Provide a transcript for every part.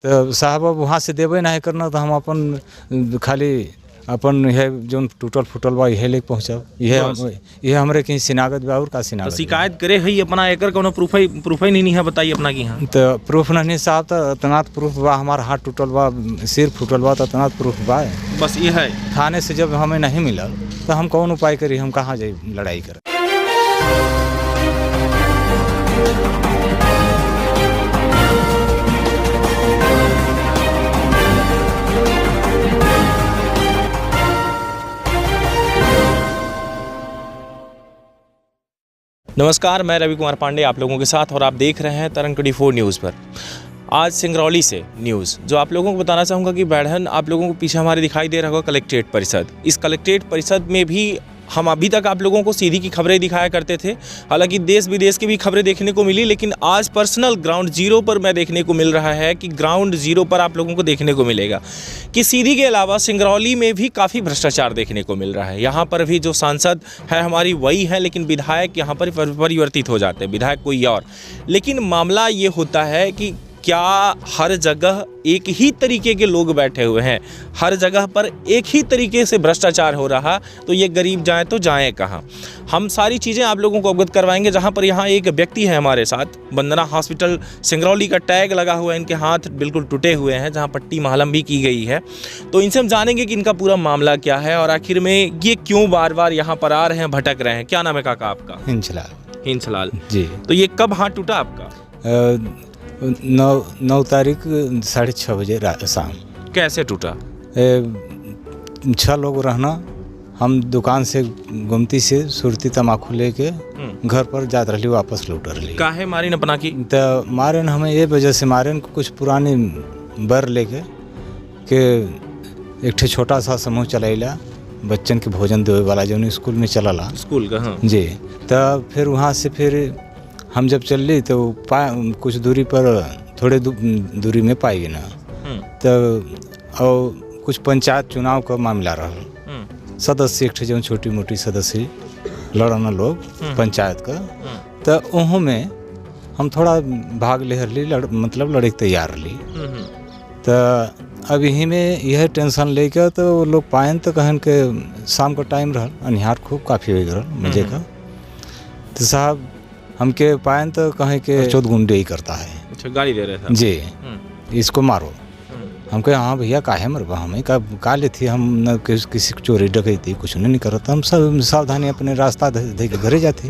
तो साहब अब वहाँ से देवे नहीं करना तो हम अपन खाली अपन यह जो टूटल फूटल बा यह लेके पहुँचब, यह हमरे कहीं सिनागत बा और का सिनागत। तो शिकायत करे है अपना एकर कोनो प्रूफ ही नहीं है, बताइए अपना की यहाँ तो प्रूफ नहीं साहब, तो इतना प्रूफ बा, हमारा हाथ टूटल बा, सिर फूटल बा, तो इतना प्रूफ बा। बस ये है। थाने से जब हमें नहीं मिला तो हम कौन उपाय करी, हम कहाँ जाए लड़ाई कर। नमस्कार, मैं रवि कुमार पांडे आप लोगों के साथ और आप देख रहे हैं तरंग 24 न्यूज़ पर। आज सिंगरौली से न्यूज़ जो आप लोगों को बताना चाहूँगा कि बैढ़न आप लोगों को पीछे हमारे दिखाई दे रहा होगा कलेक्ट्रेट परिषद। इस कलेक्ट्रेट परिषद में भी हम अभी तक आप लोगों को सीधी की खबरें दिखाया करते थे, हालांकि देश विदेश की भी खबरें देखने को मिली, लेकिन आज पर्सनल ग्राउंड जीरो पर मैं देखने को मिल रहा है कि ग्राउंड जीरो पर आप लोगों को देखने को मिलेगा कि सीधी के अलावा सिंगरौली में भी काफ़ी भ्रष्टाचार देखने को मिल रहा है। यहाँ पर भी जो सांसद है हमारी वही है, लेकिन विधायक यहाँ पर परिवर्तित हो जाते हैं, विधायक कोई और। लेकिन मामला ये होता है कि क्या हर जगह एक ही तरीके के लोग बैठे हुए हैं, हर जगह पर एक ही तरीके से भ्रष्टाचार हो रहा, तो ये गरीब जाए तो जाएं कहाँ। हम सारी चीज़ें आप लोगों को अवगत करवाएंगे। जहाँ पर यहाँ एक व्यक्ति है हमारे साथ, वंदना हॉस्पिटल सिंगरौली का टैग लगा हुआ है, इनके हाथ बिल्कुल टूटे हुए हैं, जहाँ पट्टी मालम भी की गई है। तो इनसे हम जानेंगे कि इनका पूरा मामला क्या है और आखिर में ये क्यों बार बार यहाँ पर आ रहे हैं, भटक रहे हैं। क्या नाम है काका आपका? हिंसलाल जी। तो ये कब हाथ टूटा आपका? 9 तारीख 6:30 बजे शाम। कैसे टूटा? 6 लोग रहना, हम दुकान से गुमती से सुरती तम्बाकू लेके घर पर जात रही, वापस लौट रही। काहे मारी न अपना की? तो मारे न हमें ये वजह से मारे न, कुछ पुरानी बर लेके के एक छोटा सा समूह चलाइला बच्चन के भोजन देवे वाला, जो स्कूल में चला स्कूल का। हाँ जी। तो फिर वहाँ से फिर हम जब चल ली तो कुछ दूरी पर थोड़े दूरी में पाई ना, तो और कुछ पंचायत चुनाव का मामला रहा, सदस्य एक जो छोटी मोटी सदस्य लड़ना लोग पंचायत का, तो उहों में हम थोड़ा भाग ले ली, मतलब लड़े तैयार ली। तो अब यही में यह टेंशन लेकर तो लोग पायन तो कहन के शाम का टाइम रहा, अनिहार खूब काफ़ी हो रहा मजे का। तो साहब हमके पायन तो कहें के चौथ गुंडे ही करता है। अच्छा, गाड़ी दे रहे थे जी, इसको मारो। हम कहे हाँ भैया काहे मरबा, हमें का ले थी, हम न किसी को चोरी डकैती कुछ नहीं करता, हम सब सावधानी अपने रास्ता दे के घरे जाते।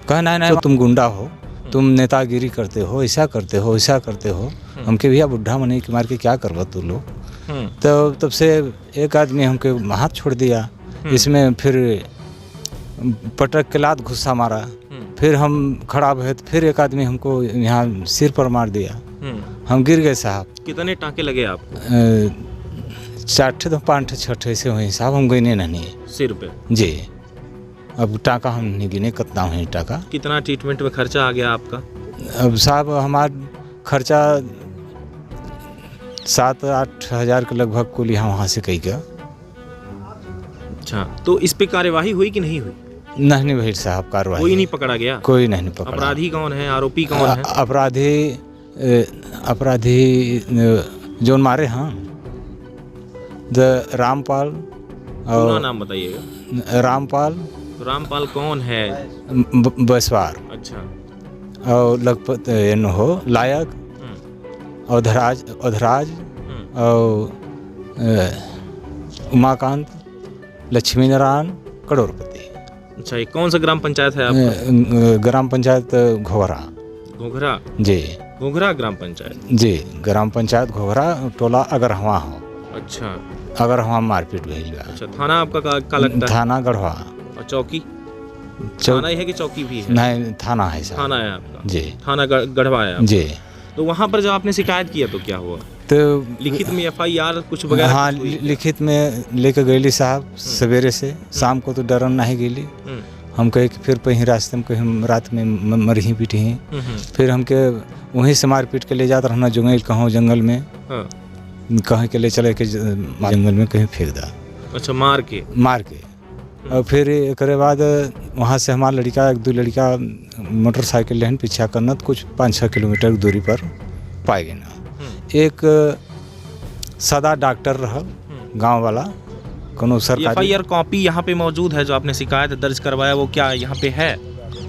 कहे नहीं तुम गुंडा हो, तुम नेतागिरी करते हो, ऐसा करते हो, ऐसा करते हो। हमके भैया बुढ़ा मनी के मार के क्या करवा तू लोग। तो तब से एक आदमी हमके हाथ छोड़ दिया, इसमें फिर पटक के लात घुस्सा मारा, फिर हम खड़ा भए, फिर एक आदमी हमको यहाँ सिर पर मार दिया, हम गिर गए साहब। कितने टाँके लगे आपको? 4 तो 5 6 से हुए साहब, हम गिने नहीं सिर पे जी। अब टाका हम नहीं गिने कितना हुई टाका। कितना ट्रीटमेंट में खर्चा आ गया आपका? अब साहब हमारा खर्चा 7-8 हज़ार के लगभग कुल यहाँ वहाँ से कही गया। अच्छा, तो इस पे कार्यवाही हुई कि नहीं हुई? नहीं भाई साहब, कार्रवाई कोई नहीं पकड़ा गया? कोई नहीं पकड़ा। अपराधी कौन है, आरोपी कौन है? अपराधी जो मारे हाँ रामपाल। और नाम बताइएगा। रामपाल कौन है? बसवार। अच्छा। और लगभग हो लायक, अधराज और उमाकांत, लक्ष्मी नारायण, करोड़पति। अच्छा, ये कौन सा ग्राम पंचायत है आपका? ग्राम पंचायत घोघरा जी। घोघरा ग्राम पंचायत जी, ग्राम पंचायत घोघरा, टोला अगरहवा हो। अच्छा, अगरहवा मारपीट भइल बा। अच्छा, थाना आपका का लगता है? थाना गढ़वा। और चौकी? थाना ही है कि चौकी भी है? नहीं, थाना है सर। थाना है आपका जी। थाना गढ़वा है जी। तो वहाँ पर जब आपने शिकायत किया तो क्या हुआ? तो लिखित में FIR कुछ वगैरह? हाँ, लिखित में लेकर गई साहब सवेरे से, शाम को तो डरन नहीं गई। हम कहे कि फिर कहीं रास्ते में कहीं रात में मरही पीटी हैं, फिर हमके वहीं से मार पीट के ले जाता रहना, जुंगल कहूँ जंगल में कहीं के ले चले के जंगल में कहीं फेंक दा। अच्छा, मार के और फिर एक बाद वहाँ से हमारा लड़का 1-2 लड़का मोटरसाइकिल लेन पीछा करना, तो कुछ 5-6 किलोमीटर दूरी पर पाए गए ना। एक सादा डॉक्टर रहल गांव वाला कोनो सरकारी FIR कॉपी यहाँ पे मौजूद है जो आपने शिकायत दर्ज करवाया, वो क्या यहाँ पे है?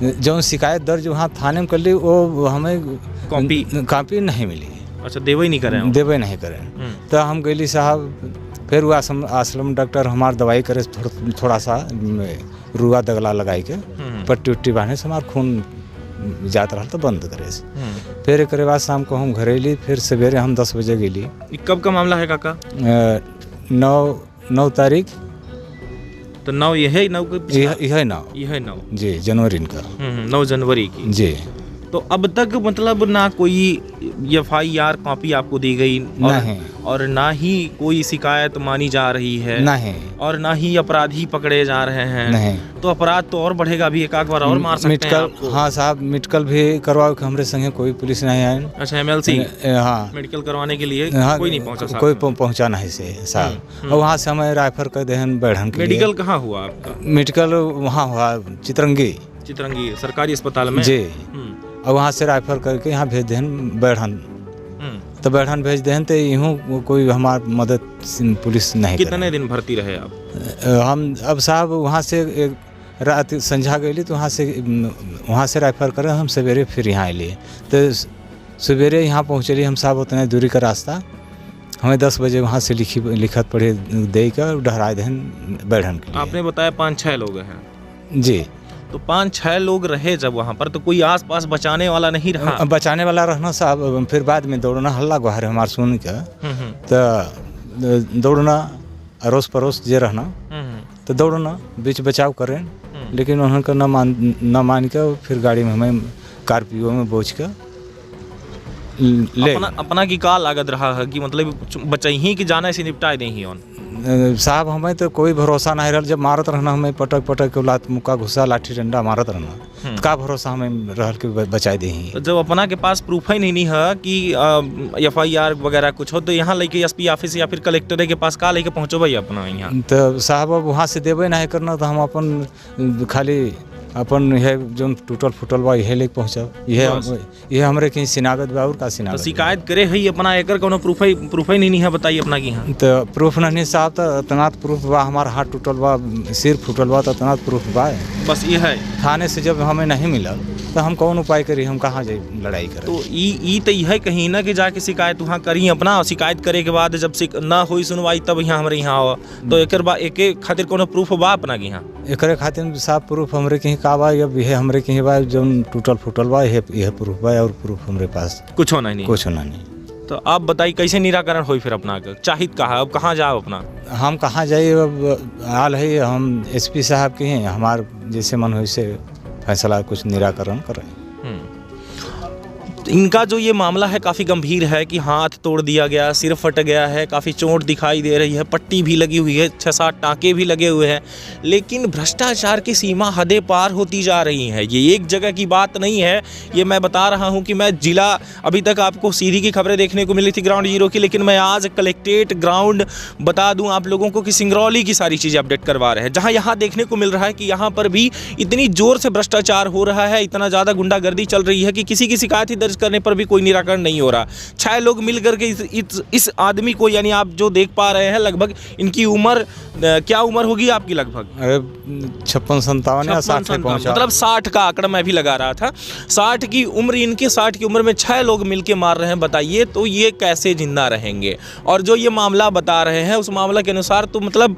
जो शिकायत दर्ज वहाँ थाने में कर ली वो हमें कॉपी नहीं मिली। अच्छा, देवे नहीं करें? देवे नहीं करें। तो हम गली साहब फिर वो आश्रम डॉक्टर हमार दवाई करे थोड़ा सा रुआ दगला लगाई के पट्टी उट्टी बांधे से हमार खून जात रहा तो बंद करे से। फिर एक बाद शाम को हम घरे ली, फिर सवेरे हम 10 बजे गेली। कब का मामला है काका? 9 तारीख। तो 9 ये है 9 यह 9 जी जनवरी का 9 जनवरी की जी। तो अब तक मतलब ना कोई FIR कॉपी आपको दी गई और ना ही कोई शिकायत मानी जा रही है, नहीं, और ना ही अपराधी पकड़े जा रहे हैं, नहीं। तो अपराध तो और बढ़ेगा, भी एक आध बार और मार सकते हैं आपको। हाँ साहब, मेडिकल भी करवाओ कि हमारे संगे कोई पुलिस नहीं आए। अच्छा, MLC हाँ मेडिकल करवाने के लिए कोई नहीं पहुंचा? कोई पहुंचा नहीं से साहब। और वहाँ से हमें रेफर कर दे बैठन के। मेडिकल कहाँ हुआ आपका? मेडिकल वहाँ हुआ चितरंगी सरकारी अस्पताल में जी। और वहाँ से रेफर करके यहाँ भेज दें बैठन। तो बैठन भेज दें तो यूँ कोई हमार मदद पुलिस नहीं। कितने दिन भर्ती रहे आप? हम अब साहब वहाँ से रात संझा गई तो वहाँ से रेफर करें हम सवेरे फिर यहाँ लिए। तो सवेरे यहाँ पहुँचली हम साहब, उतने दूरी का रास्ता हमें 10 बजे वहाँ से लिखत पढ़े दे कर डहरा दें बैठन के लिए। आपने बताया 5-6 लोग हैं जी। तो 5-6 लोग रहे जब वहाँ पर, तो कोई आसपास बचाने वाला नहीं रहा? बचाने वाला रहना साहब, फिर बाद में दौड़ना हल्ला गुहार हमार सुन के तो दौड़ना अड़ोस पड़ोस जे रहना तो दौड़ना बीच बचाव करें। लेकिन उन्होंने न मान के फिर गाड़ी में हमें स्कॉर्पियो में बोझ के ले अपना की का लागत रहा है कि मतलब बचाई कि जाना से निपटाए नहीं on? साहब हमें तो कोई भरोसा नहीं रहा। जब मारत रहना हमें पटक के लात मुक्का घुसा लाठी डंडा मारत रहना, का भरोसा हमें रह के बचा दे। तो जब अपना के पास प्रूफ ही नहीं है कि FIR वगैरह कुछ हो, तो यहाँ लेके SP ऑफिस या फिर कलेक्टर के पास का लेके पहुँचो भाई अपना यहाँ? तो साहब अब वहाँ से देवे नहीं करना तो हम अपन खाली अपन यह जो टूटल फूटल बा यह लेके पहुँचब। यह हमारे कहीं सिनागत बा और का सिनागत। तो शिकायत करे है अपना एकर कोनो प्रूफ ही नहीं है? बताइए अपना की यहाँ। तो प्रूफ नहीं साहब, तो इतना प्रूफ बा, हमारा हाथ टूटल बा, सिर फूटल बा, तो इतना प्रूफ बा। बस ये है। थाने से जब हमें नहीं मिला तो हम कौन उपाय करी, हम कहाँ जाए लड़ाई करें? तो तो यह कहीं ना कि जाके शिकायत वहाँ करी अपना, और शिकायत करे के बाद जब ना हुई सुनवाई तब यहाँ हमारे यहाँ आओ। तो एक खातिर कोनो प्रूफ बा अपना के यहाँ? एक खातिर साहब प्रूफ हमरे कहीं का बा, अब यह हमरे कहीं बा जो टूटल फूटल बा, यह प्रूफ बा। और प्रूफ हमरे पास कुछ होना नहीं। तो आप बताइए कैसे निराकरण हो फिर अपना? चाहित कहा अब कहाँ जाओ अपना? हम कहाँ जाइए, अब हाल है हम SP साहब के हैं, हमार जैसे मन हो से फैसला कुछ निराकरण करें। इनका जो ये मामला है काफ़ी गंभीर है कि हाथ तोड़ दिया गया, सिर फट गया है, काफ़ी चोट दिखाई दे रही है, पट्टी भी लगी हुई है, 6-7 टाँके भी लगे हुए हैं। लेकिन भ्रष्टाचार की सीमा हदें पार होती जा रही हैं। ये एक जगह की बात नहीं है, ये मैं बता रहा हूँ कि मैं जिला, अभी तक आपको सीधी की खबरें देखने को मिली थी ग्राउंड जीरो की, लेकिन मैं आज कलेक्ट्रेट ग्राउंड बता दूँ आप लोगों को कि सिंगरौली की सारी चीज़ें अपडेट करवा रहे हैं, जहाँ यहाँ देखने को मिल रहा है कि यहाँ पर भी इतनी ज़ोर से भ्रष्टाचार हो रहा है, इतना ज़्यादा गुंडागर्दी चल रही है कि किसी की शिकायत ही दर्ज करने पर भी कोई निराकरण नहीं हो रहा। 6 लोग मिलकर के इस आदमी को, यानी आप जो देख पा रहे हैं, लगभग इनकी उम्र क्या उम्र होगी आपकी? लगभग 56-57 या 60 पहुंचा, मतलब 60 का आंकड़ा मैं भी लगा रहा था। 60 की उम्र इनके, 60 की उम्र में 6 लोग मिलके मार रहे हैं। बताइए तो ये कैसे जिंदा रहेंगे? और जो ये मामला बता रहे हैं उस मामला के अनुसार तो मतलब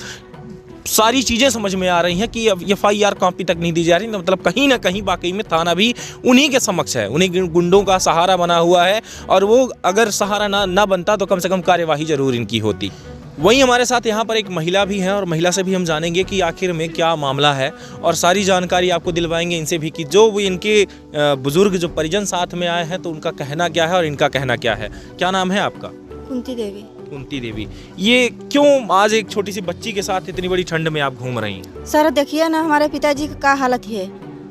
सारी चीज़ें समझ में आ रही हैं कि अब FIR कॉपी तक नहीं दी जा रही। मतलब कहीं ना कहीं वाकई में थाना भी उन्हीं के समक्ष है, उन्हीं गुंडों का सहारा बना हुआ है। और वो अगर सहारा ना बनता तो कम से कम कार्यवाही जरूर इनकी होती। वहीं हमारे साथ यहाँ पर एक महिला भी है और महिला से भी हम जानेंगे कि आखिर में क्या मामला है, और सारी जानकारी आपको दिलवाएंगे इनसे भी कि जो वो इनके बुजुर्ग जो परिजन साथ में आए हैं तो उनका कहना क्या है और इनका कहना क्या है। क्या नाम है आपका? कुंती देवी। ये क्यों आज एक छोटी सी बच्ची के साथ इतनी बड़ी ठंड में आप घूम रही हैं? सर देखिए ना हमारे पिताजी का हालत है,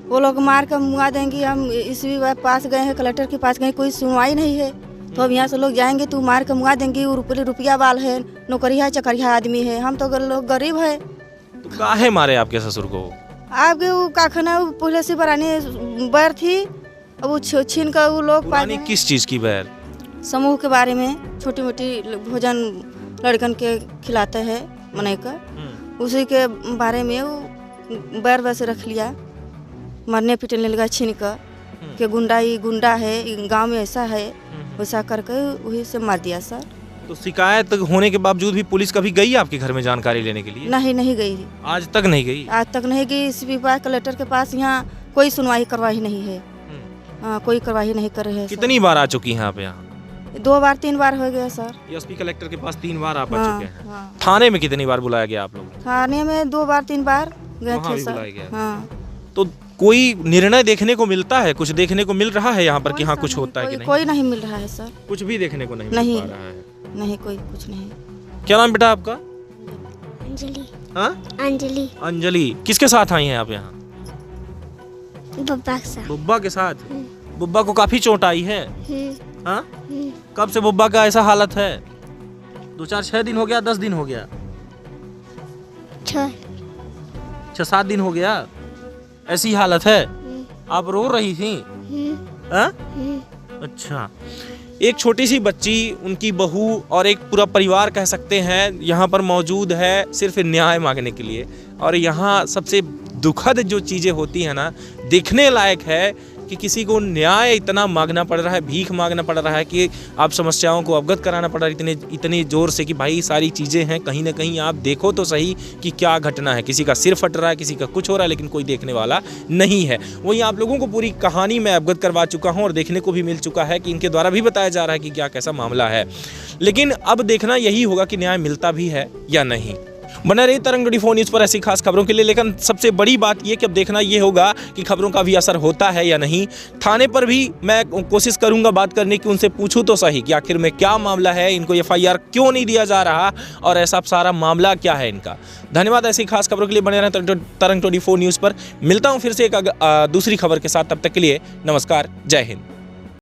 वो लोग मार कर मुआ देंगे। हम इसी पास गए हैं, कलेक्टर के पास गए, कोई सुनवाई नहीं है। तो अब यहाँ से लोग जाएंगे तो मार कर मुआ देंगे। रुपया वाल है, नौकरिया चकरिया आदमी है, हम तो लोग गरीब है। तो काहे मारे आपके ससुर को? आपके वो का खाना पहले से पुरानी बैर थी, अब वो छीन कर वो लोग किस चीज़ की बैर? समूह के बारे में छोटी मोटी भोजन लड़कन के खिलाते हैं मने का, उसी के बारे में वो बैर वैसे रख लिया, मरने पीटने लगा छीन कर कि गुंडा है, गांव में ऐसा है, वैसा करके वही से मार दिया सर। तो शिकायत होने के बावजूद भी पुलिस कभी गई आपके घर में जानकारी लेने के लिए? नहीं गई, आज तक नहीं गई? आज तक नहीं गई। एसपी पास कलेक्टर के पास यहाँ कोई सुनवाई करवाई नहीं है। हाँ, कोई कार्रवाई नहीं कर रहे हैं। कितनी बार आ चुकी हैं आप यहाँ? 2 बार 3 बार हो गया सर। एसपी कलेक्टर के पास 3 बार आप आ हाँ, चुके हैं। हाँ। थाने में कितनी बार बुलाया गया आप लोग? थाने में 2 बार 3 बार गए वहाँ थे भी सर। बुलाया गया। हाँ। तो कोई निर्णय देखने को मिलता है, कुछ देखने को मिल रहा है यहाँ पर कि हाँ कोई कुछ सा होता है कि कोई- नहीं? कोई नहीं मिल रहा है सर। कुछ भी देखने को नहीं नहीं। मिल पा रहा है। नहीं, कोई कुछ नहीं। क्या नाम बेटा आपका? अंजलि। हाँ, अंजलि। अंजलि। किसके साथ आई हैं आप यहाँ? बब्बा के साथ। बुब्बा के साथ। बुब्बा को काफी चोट आई है? हाँ? कब से बुब्बा का ऐसा हालत है? 2 4 6 दिन हो गया, 10 दिन हो गया, 6-7 दिन हो गया, ऐसी हालत है? आप रो रही थी? हाँ? अच्छा। एक छोटी सी बच्ची, उनकी बहू और एक पूरा परिवार कह सकते हैं यहाँ पर मौजूद है सिर्फ न्याय मांगने के लिए। और यहाँ सबसे दुखद जो चीज़ें होती हैं ना, देखने लायक है कि किसी को न्याय इतना मांगना पड़ रहा है, भीख मांगना पड़ रहा है कि आप समस्याओं को अवगत कराना पड़ रहा है इतने ज़ोर से कि भाई सारी चीज़ें हैं, कहीं ना कहीं आप देखो तो सही कि क्या घटना है। किसी का सिर फट रहा है, किसी का कुछ हो रहा है, लेकिन कोई देखने वाला नहीं है। वहीं आप लोगों को पूरी कहानी मैं अवगत करवा चुका हूँ और देखने को भी मिल चुका है कि इनके द्वारा भी बताया जा रहा है कि क्या कैसा मामला है। लेकिन अब देखना यही होगा कि न्याय मिलता भी है या नहीं। बना रही तरंग 24 न्यूज़ पर ऐसी खास खबरों के लिए। लेकिन सबसे बड़ी बात ये कि अब देखना ये होगा कि खबरों का भी असर होता है या नहीं। थाने पर भी मैं कोशिश करूंगा बात करने की, उनसे पूछूं तो सही कि आखिर में क्या मामला है, इनको FIR क्यों नहीं दिया जा रहा और ऐसा सारा मामला क्या है इनका। धन्यवाद। ऐसी खास खबरों के लिए बने रहें तरंग 24 न्यूज़ पर। मिलता हूँ फिर से एक दूसरी खबर के साथ। तब तक के लिए नमस्कार, जय हिंद।